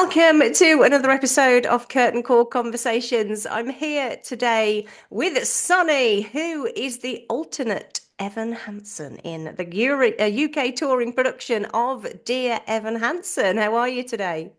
Welcome to another episode of Curtain Call Conversations. I'm here today with Sonny, who is the alternate Evan Hansen in the UK touring production of Dear Evan Hansen. How are you today?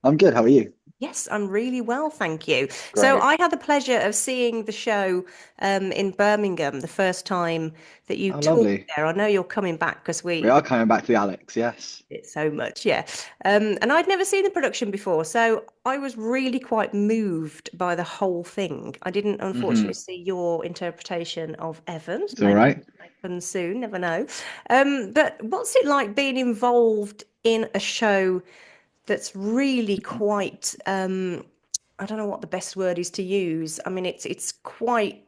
I'm good. How are you? Yes, I'm really well, thank you. So Great. I had the pleasure of seeing the show in Birmingham the first time that you Oh, toured lovely. there. I know you're coming back because We we are coming back to the Alex, yes. it so much, yeah. And I'd never seen the production before, so I was really quite moved by the whole thing. I didn't unfortunately Hmm. see your interpretation of Evans. It's all Maybe right. happen soon, never know. But what's it like being involved in a show that's really quite I don't know what the best word is to use. I mean, it's quite,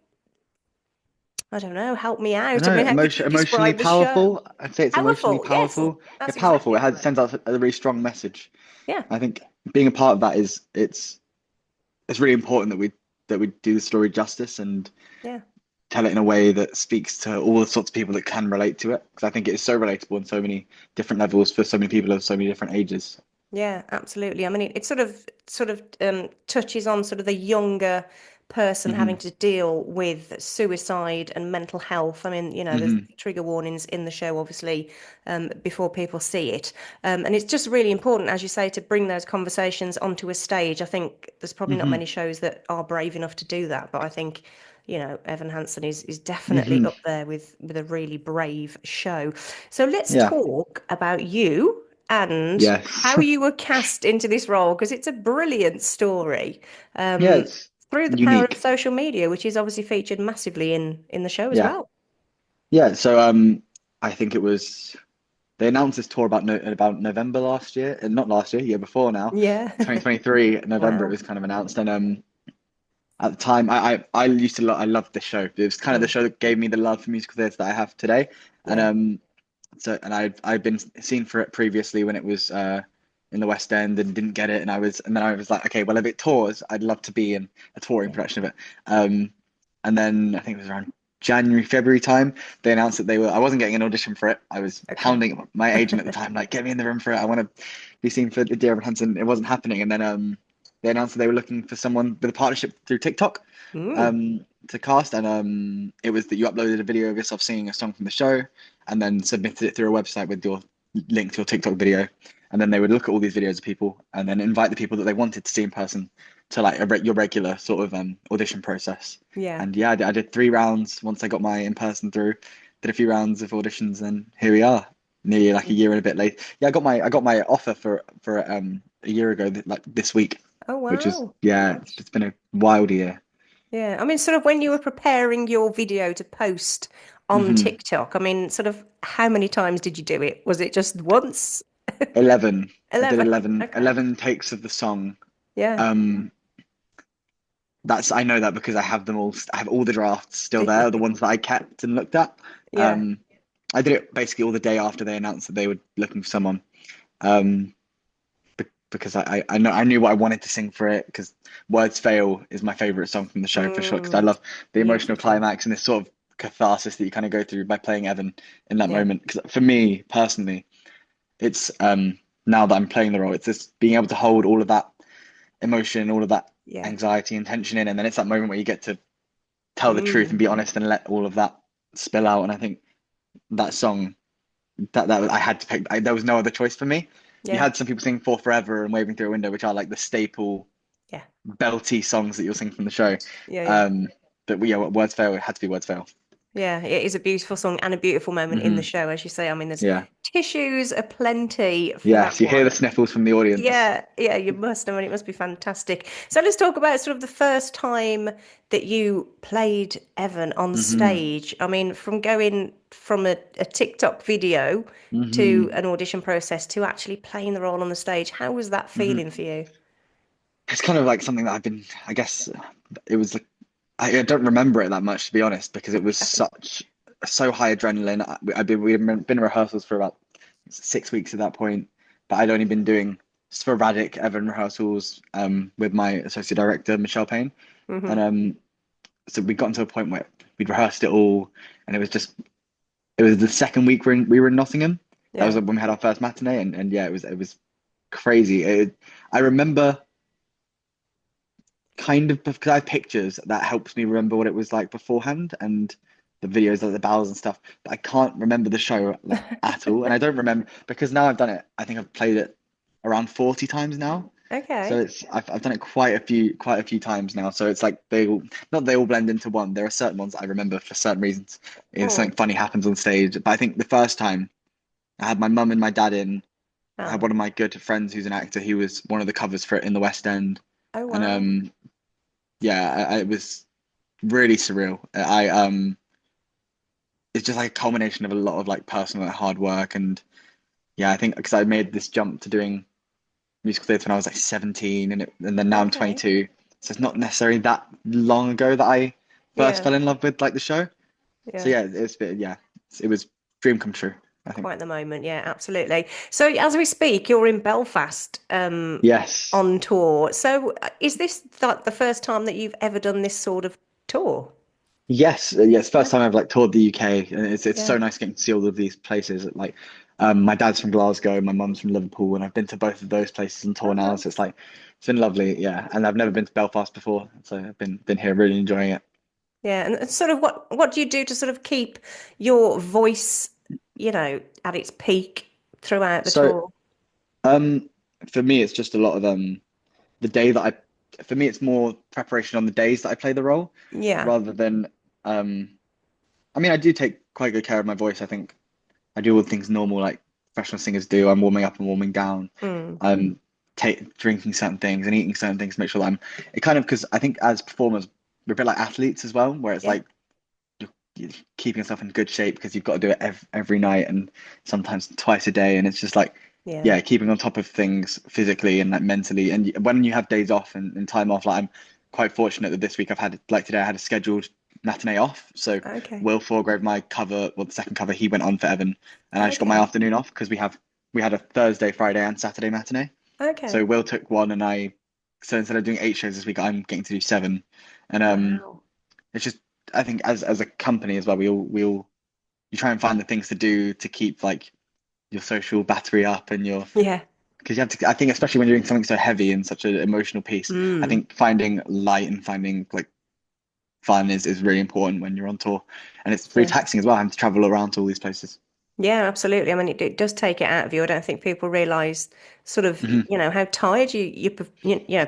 I don't know, help me I out. I know, mean, how could you emotionally describe the show? powerful. I'd say it's emotionally Powerful, yes, powerful. Yeah, that's powerful. exactly It the has word. sends out a really strong message. Yeah, I think being a part of that is it's really important that we do the story justice and yeah. tell it in a way that speaks to all the sorts of people that can relate to it. Because I think it is so relatable on so many different levels for so many people of so many different ages. Yeah, absolutely. I mean, it sort of touches on sort of the younger person having Hmm. to deal with suicide and mental health. I mean, there's Hmm. trigger warnings in the show, obviously, before people see it. And it's just really important, as you say, to bring those conversations onto a stage. I think there's probably not Hmm. many shows that are brave enough to do that, but I think, Evan Hansen is definitely Hmm. up there with a really brave show. So let's Yeah. talk about you and Yes. how you were cast into this role because it's a brilliant story Yeah, um, it's through the power of unique. social media, which is obviously featured massively in the show as Yeah. well. Yeah. So I think it was they announced this tour about November last year, and not last year, year before now, Yeah. 2023 November it Wow. was kind of announced, and at the time I used to I loved this show. It was kind of the Mm, show that gave me the love for musical theatre that I have today, and yeah. I'd been seen for it previously when it was in the West End and didn't get it, and then I was like, okay, well if it tours, I'd love to be in a touring Yeah. production of it. Um, and then I think it was around January, February time, they announced that I wasn't getting an audition for it. I was Okay. hounding my agent at the time, like, get me in the room for it. I want to be seen for the Dear Evan Hansen. It wasn't happening. And then they announced that they were looking for someone with a partnership through TikTok Mm, to cast. And it was that you uploaded a video of yourself singing a song from the show and then submitted it through a website with your link to your TikTok video. And then they would look at all these videos of people and then invite the people that they wanted to see in person to like your regular sort of audition process. yeah. And yeah, I did 3 rounds once I got my in person through. Did a few rounds of auditions, and here we are, nearly like a Mm. year and a bit late. Yeah, I got my offer for a year ago, like this week, Oh, which is wow. yeah, Gosh. it's been a wild year. Yeah. I mean, sort of when you were preparing your video to post on Hmm. TikTok, I mean, sort of how many times did you do it? Was it just once? 11. I did 11. 11, Okay. 11 takes of the song. Yeah. Um, I know that because I have them all. I have all the drafts still there, the ones that I kept and looked at. Yeah. Um, I did it basically all the day after they announced that they were looking for someone. Um, because I knew what I wanted to sing for it because Words Fail is my favorite song from the show for sure because I Mm, love the emotional beautiful. climax and this sort of catharsis that you kind of go through by playing Evan in that Yeah. moment. Because for me personally, it's now that I'm playing the role, it's just being able to hold all of that emotion, all of that Yeah. anxiety and tension in, and then it's that moment where you get to tell the truth and Mm, be honest and let all of that spill out. And I think that song that I had to pick. There was no other choice for me. You yeah. had some people singing "For Forever" and "Waving Through a Window," which are like the staple Yeah. belty songs that you'll sing from the show. Yeah. Yeah. Um, but yeah, Words Fail. It had to be Words Fail. Yeah. It is a beautiful song and a beautiful moment in the Hmm. show, as you say. I mean, there's Yeah. tissues aplenty for that Yes, you hear one. the sniffles from the audience. Yeah, yeah, you must. I mean, it must be fantastic. So let's talk about sort of the first time that you played Evan on Hmm. stage. I mean, from going from a TikTok video to Hmm. an audition process to actually playing the role on the stage, how was that feeling Hmm. for you? It's kind of like something that I've been. I guess it was like I don't remember it that much to be honest because it was Okay. so high adrenaline. We'd been in rehearsals for about 6 weeks at that point, but I'd only been doing sporadic Evan rehearsals with my associate director Michelle Payne, and Hmm. so we got to a point where we'd rehearsed it all, and it was the second week we were in Nottingham. That was Yeah. when we had our first matinee, and yeah, it was crazy. I remember kind of because I have pictures that helps me remember what it was like beforehand and the videos of the battles and stuff. But I can't remember the show like at all, and I don't remember because now I've done it. I think I've played it around 40 times now. So Okay. it's I've done it quite a few times now. So it's like they all not they all blend into one. There are certain ones that I remember for certain reasons. If Mm. something funny happens on stage. But I think the first time I had my mum and my dad in. I had Oh. one of my good friends who's an actor. He was one of the covers for it in the West End, Oh and wow. yeah, it was really surreal. It's just like a culmination of a lot of like personal like, hard work, and yeah, I think because I made this jump to doing musical theatre when I was like 17, and then now I'm Okay. 22, so it's not necessarily that long ago that I first Yeah. fell in love with like the show. So Yeah. yeah, it was dream come true, I think. Quite the moment. Yeah, absolutely. So as we speak, you're in Belfast, Yes. on tour. So is this like the first time that you've ever done this sort of tour? Yes. First time Okay. I've like toured the UK, and it's so Yeah. nice getting to see all of these places. Like, my dad's from Glasgow, my mum's from Liverpool, and I've been to both of those places on Oh, tour now. So nice. it's like it's been lovely, yeah. And I've never been to Belfast before, so I've been here, really enjoying it. Yeah, and sort of what do you do to sort of keep your voice, at its peak throughout the So, tour? um, for me, it's just a lot of the day that for me, it's more preparation on the days that I play the role, Yeah. rather than um. I mean, I do take quite good care of my voice. I think I do all the things normal like professional singers do. I'm warming up and warming down. Mm. I'm drinking certain things and eating certain things to make sure that I'm it kind of because I think as performers we're a bit like athletes as well, where it's Yeah. like you're keeping yourself in good shape because you've got to do it every night and sometimes twice a day, and it's just like Yeah. yeah, keeping on top of things physically and like mentally. And when you have days off and time off, like I'm quite fortunate that this week I've had like today I had a scheduled matinee off. So Okay. Will Forgrave, my cover, well the second cover, he went on for Evan, and I just got my Okay. afternoon off because we had a Thursday, Friday, and Saturday matinee. So Okay. Will took one, and so instead of doing 8 shows this week, I'm getting to do 7, and Wow. it's just I think as a company as well, we all you try and find the things to do to keep like your social battery up and your Yeah. because you have to. I think especially when you're doing something so heavy and such an emotional piece, I Mm. think finding light and finding like fun is really important when you're on tour, and it's really Yeah. taxing as well having to travel around to all these places. Yeah, absolutely. I mean, it does take it out of you. I don't think people realize sort of, Hmm. how tired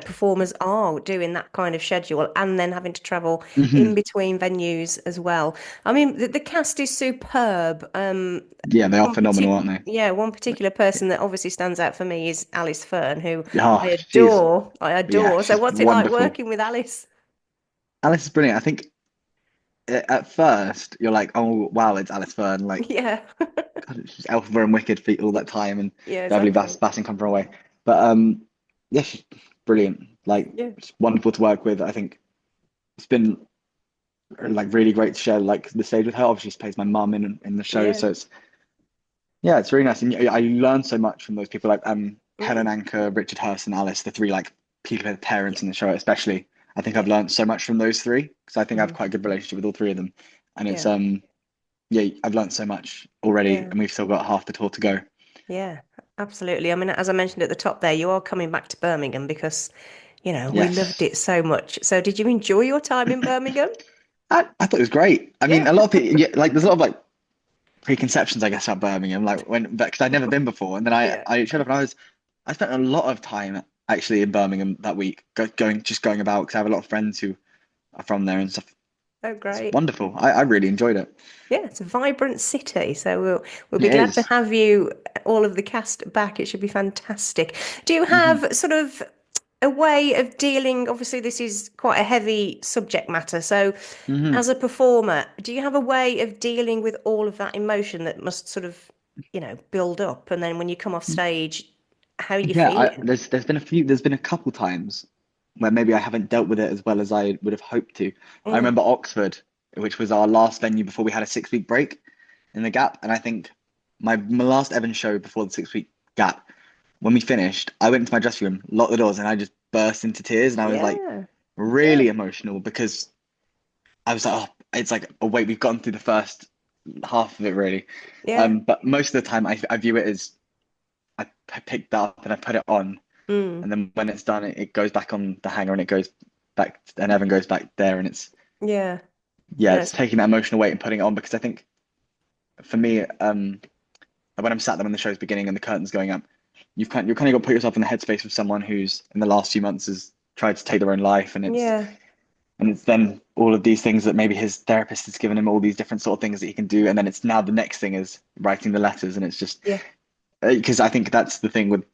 performers are doing that kind of schedule and then having to travel in Hmm. between venues as well. I mean, the cast is superb. Yeah, they are One phenomenal, partic aren't they? Yeah, one particular person that obviously stands out for me is Alice Fern, who Oh, I she's adore. I yeah, adore. So she's what's it like wonderful. working with Alice? Alice is brilliant. I think at first you're like, oh wow, it's Alice Fern. Like, Yeah. God, she's Elphaba and Wicked for all that time, and Yeah, Beverly exactly. Bass and Come From Away. But yeah, she's brilliant. Like, Yeah. it's wonderful to work with. I think it's been like really great to share like the stage with her. Obviously, she plays my mum in the show, Yeah. so it's yeah, it's really nice. And I learned so much from those people like Helen Mm. Anker, Richard Hurst, and Alice, the three like people with Yeah. parents in the show, especially. I think I've Yeah. learned so much from those three because I think I have Mm. quite a good relationship with all three of them, and it's Yeah. yeah, I've learned so much already, Yeah. and we've still got half the tour to go. Yeah, absolutely. I mean, as I mentioned at the top there, you are coming back to Birmingham because, we loved Yes. it so much. So did you enjoy your time in Birmingham? I thought it was great. I mean, Yeah. a lot of people, yeah, like there's a lot of like preconceptions, I guess, about Birmingham. Like because I'd never been before, and then Yeah. I showed up and I spent a lot of time actually in Birmingham that week, going about because I have a lot of friends who are from there and stuff. Oh, It's great. wonderful. I really enjoyed it. Yeah, it's a vibrant city. So we'll be It glad to is. have you, all of the cast back. It should be fantastic. Do you Hmm. have sort of a way of dealing? Obviously, this is quite a heavy subject matter. So Hmm. as a performer, do you have a way of dealing with all of that emotion that must sort of, build up? And then when you come off stage, how are you Yeah, feeling? there's been a couple times where maybe I haven't dealt with it as well as I would have hoped to. I Mm, remember Oxford, which was our last venue before we had a 6 week break in the gap, and I think my last Evan show before the 6 week gap, when we finished, I went into my dressing room, locked the doors, and I just burst into tears, and I was like yeah, yeah, really emotional because I was like, oh, it's like, oh wait, we've gone through the first half of it really, yeah, but most of the time I view it as picked that up and I put it on, Mm. and then when it's done, it goes back on the hanger and it goes back, and Evan goes back there, and it's Yeah. yeah, No, it's taking that emotional weight and putting it on because I think for me, when I'm sat there when the show's beginning and the curtain's going up, you're kind of got to put yourself in the headspace of someone who's in the last few months has tried to take their own life, yeah. and it's then all of these things that maybe his therapist has given him all these different sort of things that he can do, and then it's now the next thing is writing the letters, and it's just Yeah. because I think that's the thing with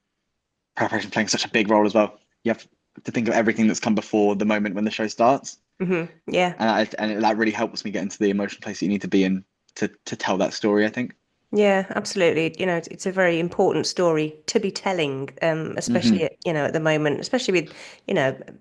preparation playing such a big role as well. You have to think of everything that's come before the moment when the show starts, Yeah. that really helps me get into the emotional place that you need to be in to tell that story. I think. Yeah, absolutely. You know, it's a very important story to be telling, especially Hmm. at, at the moment, especially with,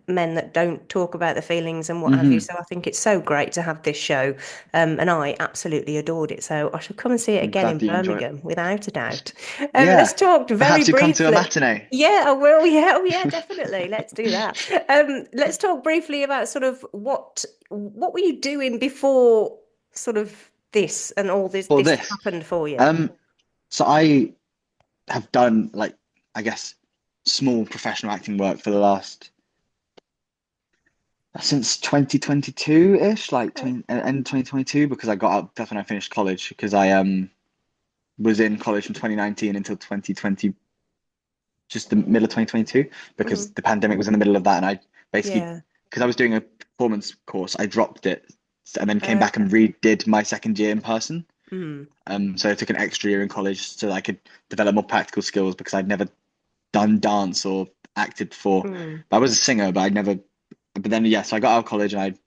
men that don't talk about the feelings and what have you. Hmm. So I think it's so great to have this show. And I absolutely adored it. So I shall come and see it I'm again glad in that you enjoy it. Birmingham, without a doubt. Let's Yeah, talk very perhaps you come to a briefly. matinee. Yeah, I will. Yeah, oh yeah, definitely. Let's do that. Let's talk briefly about sort of what were you doing before sort of this and all For this this. happened for you? Um, so I have done like I guess small professional acting work for the last since 2022-ish, like Okay. end 2022, because I got out that's when I finished college because I was in college from 2019 until 2020, just the middle of 2022, because Mhm. the pandemic was in the middle of that, and I basically Yeah. because I was doing a performance course, I dropped it and then came back and Okay. redid my second year in person. Mm. So I took an extra year in college so that I could develop more practical skills because I'd never done dance or acted before. Mm. But I was a singer, but I'd never. But then, yeah, so I got out of college and I'd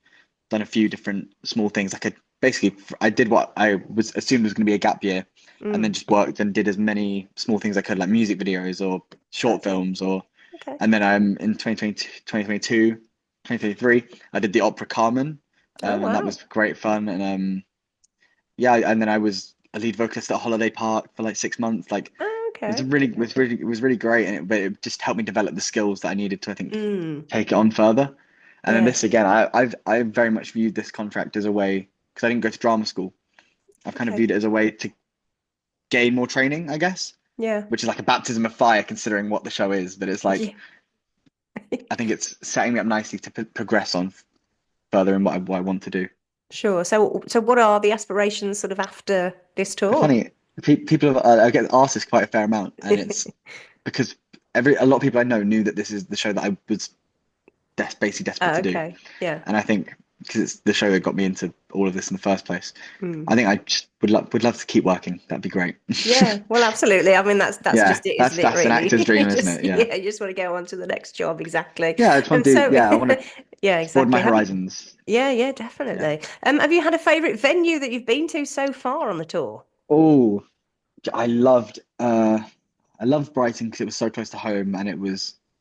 done a few different small things. I could basically, I did what I was assumed was going to be a gap year, and then Mm. just worked and did as many small things I could, like music videos or short Okay. films. Or Okay. and then I'm in 2022, 2023, I did the opera Carmen, Oh and that wow. was great fun. And yeah, and then I was a lead vocalist at Holiday Park for like 6 months. Like Oh, it was okay. really, it was really great, and but it just helped me develop the skills that I needed to, I think, Mm. take it on further. And then Yeah. this again, I very much viewed this contract as a way because I didn't go to drama school. I've kind of Okay. viewed it as a way to gain more training, I guess, Yeah. which is like a baptism of fire considering what the show is. But it's like Yeah. I think it's setting me up nicely to progress on further in what I want to do. Sure. So what are the aspirations sort of after this tour? Funny, people have, I get asked this quite a fair amount, and it's because a lot of people I know knew that this is the show that I was basically desperate Oh, to do. okay. Yeah. And I think because it's the show that got me into all of this in the first place, Mm. I think I just would love to keep working. That'd be great. Yeah, well, absolutely. I mean, that's Yeah, just it, isn't it, that's an really? actor's You dream, isn't just it? Yeah. yeah, you just want to go on to the next job, exactly. Yeah, I just want And to do, so yeah, I want to yeah, broaden my exactly. Have you horizons. yeah, yeah, Yeah. definitely. Have you had a favorite venue that you've been to so far on the tour? Oh, I loved I loved Brighton because it was so close to home and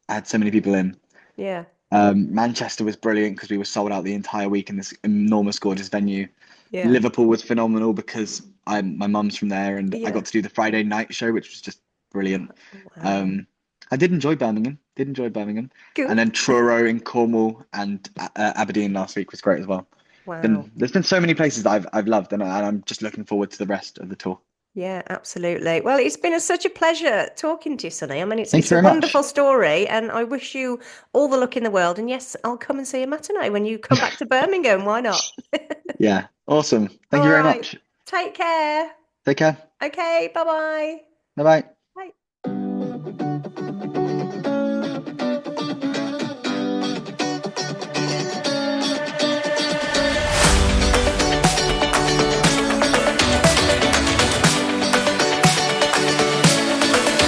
I had so many people in. Yeah, Manchester was brilliant because we were sold out the entire week in this enormous, gorgeous venue. yeah, Liverpool was phenomenal because my mum's from there and I yeah. got to do the Friday night show, which was just brilliant. Wow. Um, I did enjoy Birmingham. Did enjoy Birmingham, and Good. then Truro in Cornwall and Aberdeen last week was great as well. Wow. There's been so many places that I've loved, and I'm just looking forward to the rest of the tour. Yeah, absolutely. Well, it's been such a pleasure talking to you, Sonny. I mean, Thank you it's a very much. wonderful story, and I wish you all the luck in the world. And yes, I'll come and see a matinee when you come back to Birmingham. Why not? Yeah, awesome. Thank All you very right. much. Take care. Take care. Okay, bye bye. Bye bye.